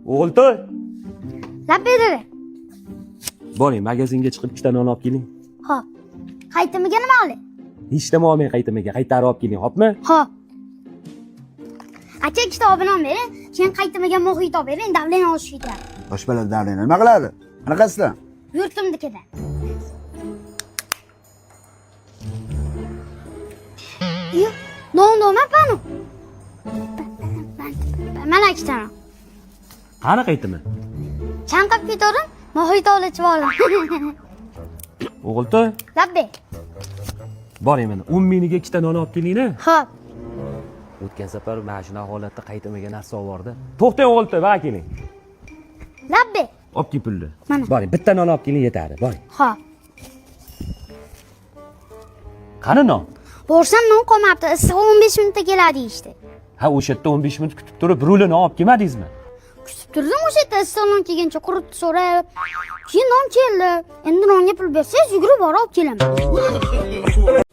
O'g'iltoy. Labbay dada. Boring, magazinga chiqib ikkita non olib keling. Xo'p. Qaytimiga nima olay? Hech nima olmang qaytamaga, qaytarib olib keling, xo'pmi? Xo'p. Aka ikkita olib bering, keyin qaytimiga muhit olib bering, davleni olish ketadi. Boshqalar davrini nima qiladi? Qanaqasidan? Yurtimnikida. Yo, non panu. Mana ikkita. Qani qaytimi? Chanqab ketadim, muhit olib olam. O'g'iltoy, Labbay. boring mana 10 mingga ikkita non olib keling-a. Xo'p. O'tgan safar mana shuna holatda qaytamaga narsa olib. To'xtang o'g'iltoy, va keling. Labbay. Olib kel pulni. Mana. Boring, bitta non olib keling yetadi, boring. Xo'p. Qani non? Borsam non qolmabdi. Issiq 15 minutda keladi ishdi. Ha, o'sha yerda 15 minut kutib turib, rulini olib kelmadingizmi? Kutib turdim o'sha yerda issiqdan kelguncha quritdi so'rab. Keyin non keldi. Endi nonga pul bersangiz, yugurib borib olib kelaman.